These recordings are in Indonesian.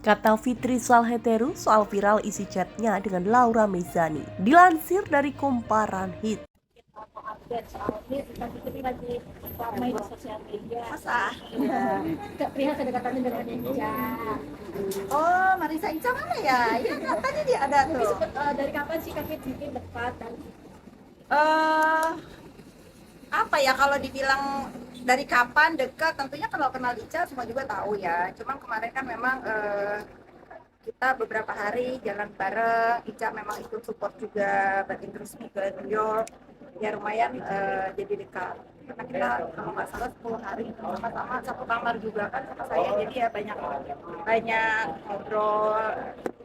Kata Fitri Salheteru soal viral isi chatnya dengan Laura Mezani. Dilansir dari Kumparan Hit. Update soal ini tentang itu lagi ramai di sosial media. Masa? Ya, perihal kedekatannya dengan Inca. Oh, Marisa Ica mana ya? Iya, tadi dia ada Mungkin tuh. dari kapan sih kami mungkin dekat dan eh apa ya kalau dibilang dari kapan dekat? Tentunya kalau kenal Ica semua juga tahu ya. Cuman kemarin kan memang kita beberapa hari jalan bareng. Ica memang ikut support juga banting terus ke New York. Ya lumayan jadi dekat. Karena kita kalau nggak salah 10 hari sama-sama satu kamar juga kan sama saya. Jadi ya banyak banyak ngobrol.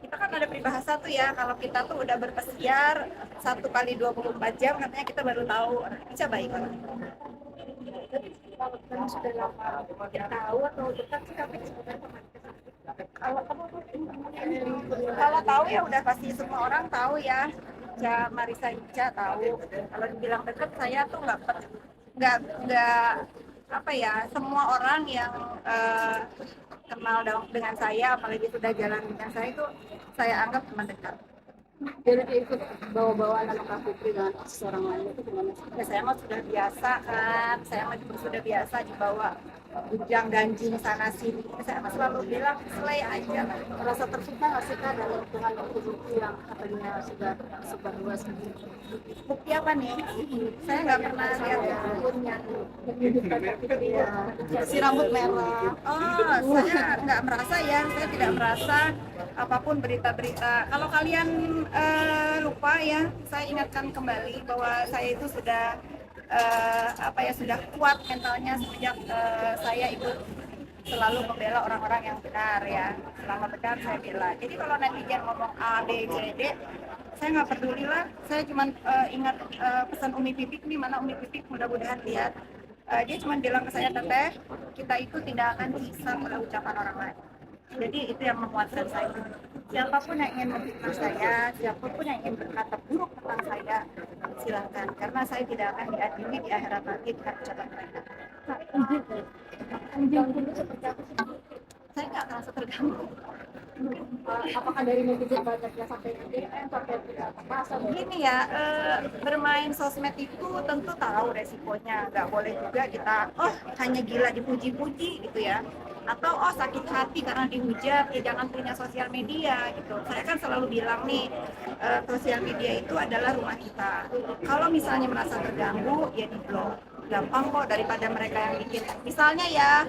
Kita kan ada peribahasa tuh ya, kalau kita tuh udah berpesiar 1 kali 24 jam katanya kita baru tahu Ica baik orang. kalau kami sudah lama tidak tahu atau dekat sih kami sebenarnya teman. Kalau kalau tahu ya udah pasti semua orang tahu ya. Ica Marisa Ica tahu. Kalau dibilang deket saya tuh nggak apa ya, semua orang yang kenal dengan saya apalagi sudah jalan dengan saya itu saya anggap teman dekat. Jadi ikut bawa-bawa nama Kak Fitri dengan seorang lain itu gimana sih? Ya, saya mah sudah biasa kan, saya mah juga sudah biasa dibawa bujang ganjing sana sini. Saya mah selalu bilang selai aja lah. Merasa tercipta nggak sih Kak dalam hubungan bukti yang katanya sudah sebar luas gitu? Bukti apa nih? Saya nggak pernah lihat ya. Akun yang menyudutkan Kak Fitri ya. Si rambut merah. Oh, saya nggak merasa ya. Saya tidak merasa apapun berita-berita. Kalau kalian lupa ya, saya ingatkan kembali bahwa saya itu sudah sudah kuat mentalnya sejak saya ikut selalu membela orang-orang yang benar ya. Selama benar saya bela. Jadi kalau netizen ngomong A, B, C, D, saya nggak peduli lah. Saya cuma ingat pesan Umi Pipik nih, mana Umi Pipik, mudah-mudahan lihat. Dia cuma bilang ke saya, Teteh, kita itu tidak akan dihisap oleh ucapan orang lain. Jadi itu yang menguatkan saya. Siapapun yang ingin memfitnah saya, siapapun yang ingin berkata buruk tentang saya, silakan. Karena saya tidak akan diadili di akhirat nanti dengan ucapan mereka. Anjing itu seperti apa sih? Saya nggak merasa terganggu. Apakah dari netizen banyaknya sampai DM sampai tidak terpaksa Gini ya, bermain sosmed itu tentu tahu resikonya. Nggak boleh juga kita, oh hanya gila dipuji-puji gitu ya. Atau oh sakit hati karena dihujat, ya jangan punya sosial media gitu. Saya kan selalu bilang nih, sosial media itu adalah rumah kita. Kalau misalnya merasa terganggu, ya di blok. Gampang kok daripada mereka yang bikin. Misalnya ya,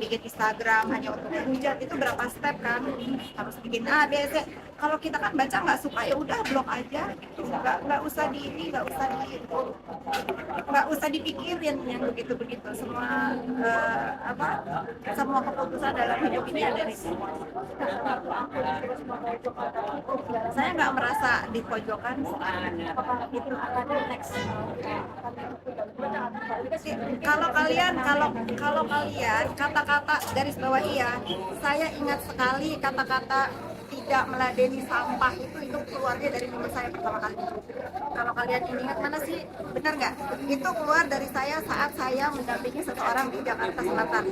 bikin Instagram hanya untuk dihujat itu berapa step kan? Harus bikin A, B, C. Kalau kita kan baca nggak suka ya udah blok aja. Nggak usah di ini, nggak usah dipikirin yang begitu-begitu. Semua semua keputusan dalam hidup ini ada di semua. Saya nggak merasa di pojokan. apakah itu akan next Kalau kalian kata-kata garis bawahi ya, saya ingat sekali kata-kata tidak meladeni sampah itu keluarnya dari mulut saya pertama kali. Kalau kalian ingat mana sih, benar nggak? Itu keluar dari saya saat saya mendampingi seseorang di Jakarta Selatan.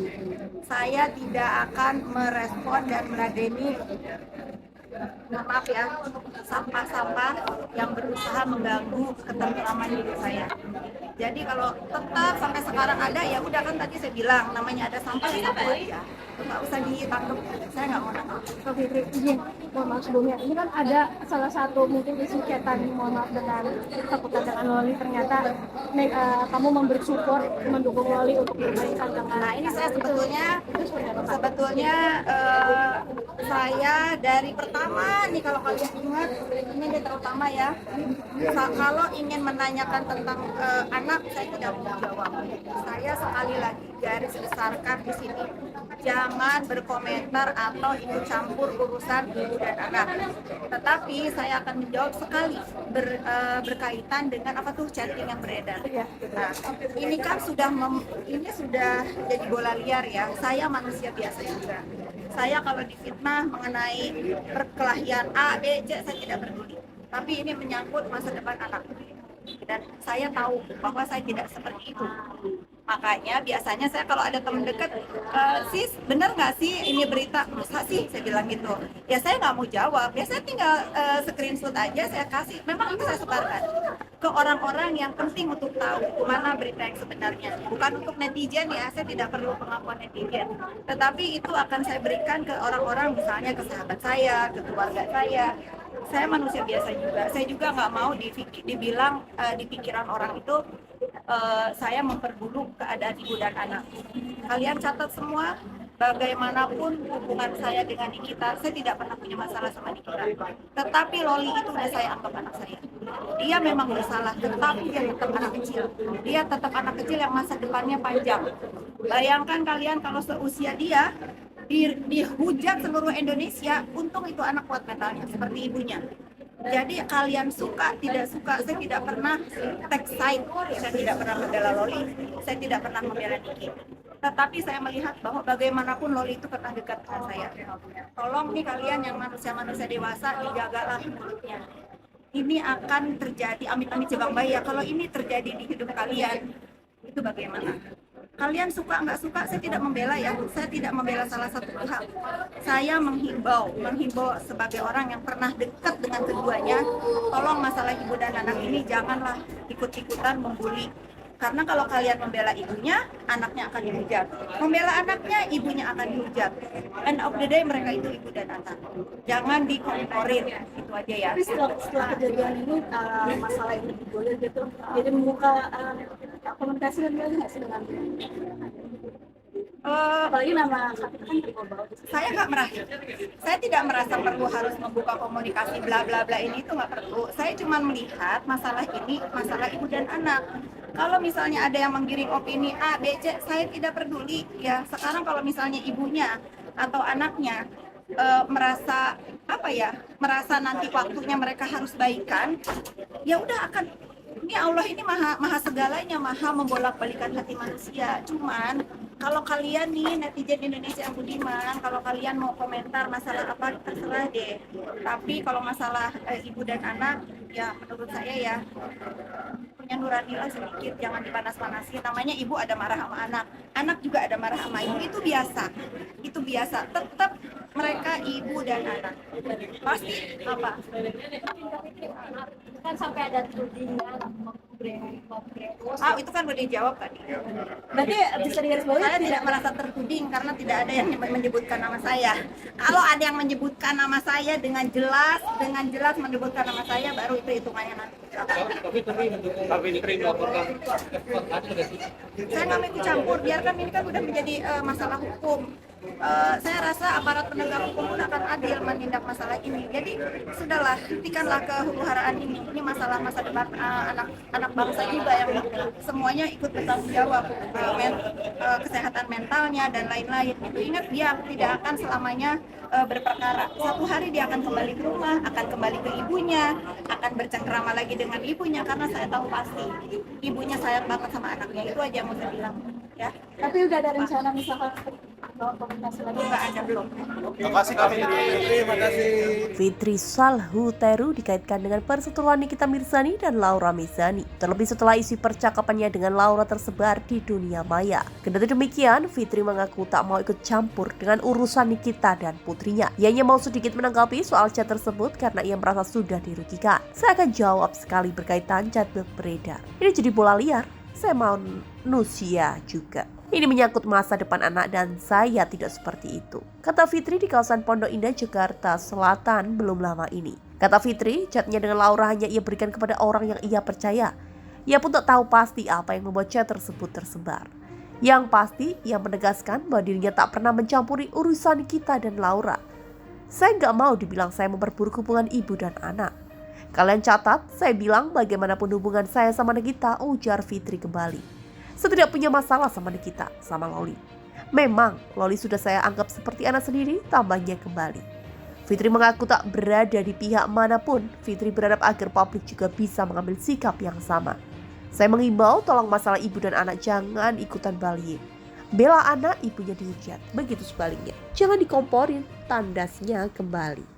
Saya tidak akan merespon dan meladeni, maaf ya, sampah-sampah yang berusaha mengganggu ketentraman hidup saya. Jadi kalau tetap sampai sekarang ada, ya udah kan tadi saya bilang namanya ada sampah ya aja, nggak usah ditangkap. Saya nggak mau nangkap. Kak Fitri, izin, mohon maaf sebelumnya. Ini kan ada salah satu mungkin isi chatan, mohon maaf dengan takutan dengan Loli, ternyata kamu memberi support, mendukung Loli untuk berbaikan dengan. Nah ini saya sebetulnya saya dari pertama nih, kalau kalian ingat ini dia terutama ya, kalau ingin menanyakan tentang anak saya tidak mau jawab. Saya sekali lagi garis besarkan di sini, jangan berkomentar atau ikut campur urusan ibu dan anak. Tetapi saya akan menjawab sekali berkaitan dengan apa tuh chatting yang beredar. Nah, ini kan ini sudah jadi bola liar ya. Saya manusia biasa juga. Saya kalau difitnah mengenai perkelahian A, B, C saya tidak peduli. Tapi ini menyangkut masa depan anak. Dan saya tahu bahwa saya tidak seperti itu. Makanya biasanya saya kalau ada teman dekat, sis bener nggak sih ini berita? Masa sih? Saya bilang gitu. Ya saya nggak mau jawab. Biasanya tinggal screenshot aja saya kasih. Memang itu saya sebarkan ke orang-orang yang penting untuk tahu mana berita yang sebenarnya. Bukan untuk netizen ya, saya tidak perlu pengakuan netizen. Tetapi itu akan saya berikan ke orang-orang, misalnya ke sahabat saya, ke keluarga saya. Saya manusia biasa juga. Saya juga nggak mau dibilang di pikiran orang itu saya memperburuk keadaan ibu dan anak. Kalian catat semua, bagaimanapun hubungan saya dengan Nikita, saya tidak pernah punya masalah sama Nikita. Tetapi Loli itu udah saya anggap anak saya. Dia memang bersalah, tetapi dia tetap anak kecil. Dia tetap anak kecil yang masa depannya panjang. Bayangkan kalian kalau seusia dia, dihujat seluruh Indonesia, untung itu anak kuat mentalnya seperti ibunya. Jadi kalian suka tidak suka, saya tidak pernah take side, saya tidak pernah membela Loli, saya tidak pernah membela Niki. Tetapi saya melihat bahwa bagaimanapun Loli itu pernah dekat dengan saya. Tolong nih kalian yang manusia-manusia dewasa, dijagalah mulutnya. Ini akan terjadi, amit-amit jebak bayi ya, kalau ini terjadi di hidup kalian, itu bagaimana? Kalian suka nggak suka, saya tidak membela ya, saya tidak membela salah satu pihak. Saya menghimbau sebagai orang yang pernah dekat dengan keduanya, tolong masalah ibu dan anak ini janganlah ikut-ikutan membuli. Karena kalau kalian membela ibunya, anaknya akan dihujat. Membela anaknya, ibunya akan dihujat. End of the day mereka itu ibu dan anak. Jangan dikomporin, itu aja ya. Tapi setelah kejadian ini, masalah ini digolir gitu, jadi membuka komunikasi dan nggak sih dengan apalagi nama Kapita kan terbawa. Saya tidak merasa perlu harus membuka komunikasi bla bla bla, ini itu nggak perlu. Saya cuma melihat masalah ini masalah ibu dan anak. Kalau misalnya ada yang menggiring opini A, B, C, saya tidak peduli ya. Sekarang kalau misalnya ibunya atau anaknya merasa merasa nanti waktunya mereka harus baikan, ya udah akan. Ini Allah ini maha segalanya, maha membolak-balikan hati manusia. Cuman kalau kalian nih netizen Indonesia yang budiman, kalau kalian mau komentar masalah apa terserah deh. Tapi kalau masalah ibu dan anak, ya menurut saya ya punya nurani lah sedikit, jangan dipanas-panasin. Namanya ibu ada marah sama anak, anak juga ada marah sama ibu, itu biasa. Tetap mereka ibu dan anak. Pasti apa? Kan sampai ada tudingan Itu kan udah dijawab tadi. berarti bisa digarisbawahi Saya tidak merasa tertuding karena tidak ada yang menyebutkan nama saya. Kalau ada yang menyebutkan nama saya dengan jelas menyebutkan nama saya, baru itu hitungannya nanti. Tapi ini melaporkan. Saya nggak mau ikut campur, biarkan ini kan udah menjadi masalah hukum. Saya rasa aparat penegak hukum pun akan adil menindak masalah ini. Jadi sudahlah, hentikanlah kehuru-haraan ini. Ini masalah masa depan anak bangsa juga yang semuanya ikut bertanggung jawab, kesehatan mentalnya dan lain-lain. Itu ingat, dia tidak akan selamanya berperkara. Suatu hari dia akan kembali ke rumah, akan kembali ke ibunya, akan bercengkrama lagi dengan ibunya, karena saya tahu pasti ibunya sayang banget sama anaknya. Itu aja yang mau saya bilang ya. tapi udah ada rencana misalkan komunikasi lagi Nggak ada, belum. Terima kasih kami. Terima kasih. Fitri Salhuteru dikaitkan dengan perseteruan Nikita Mirzani dan Laura Mezani. Terlebih setelah isi percakapannya dengan Laura tersebar di dunia maya. Kendati demikian, Fitri mengaku tak mau ikut campur dengan urusan Nikita dan putrinya. Ia hanya mau sedikit menanggapi soal chat tersebut karena ia merasa sudah dirugikan. Saya akan jawab sekali berkaitan chat beredar. Ini jadi bola liar. Saya mau nusia juga. Ini menyangkut masa depan anak dan saya tidak seperti itu, kata Fitri di kawasan Pondok Indah, Jakarta Selatan belum lama ini. Kata Fitri, chatnya dengan Laura hanya ia berikan kepada orang yang ia percaya. Ia pun tak tahu pasti apa yang membuat chat tersebut tersebar. Yang pasti, ia menegaskan bahwa dirinya tak pernah mencampuri urusan kita dan Laura. Saya nggak mau dibilang saya memperburuk hubungan ibu dan anak. Kalian catat, saya bilang bagaimanapun hubungan saya sama Nikita, ujar Fitri kembali. Saya tidak punya masalah sama Nikita, sama Loli. Memang, Loli sudah saya anggap seperti anak sendiri, tambahnya kembali. Fitri mengaku tak berada di pihak manapun. Fitri berharap agar publik juga bisa mengambil sikap yang sama. Saya mengimbau tolong masalah ibu dan anak jangan ikutan bullying. Bela anak, ibunya dihujat. Begitu sebaliknya. Jangan dikomporin, tandasnya kembali.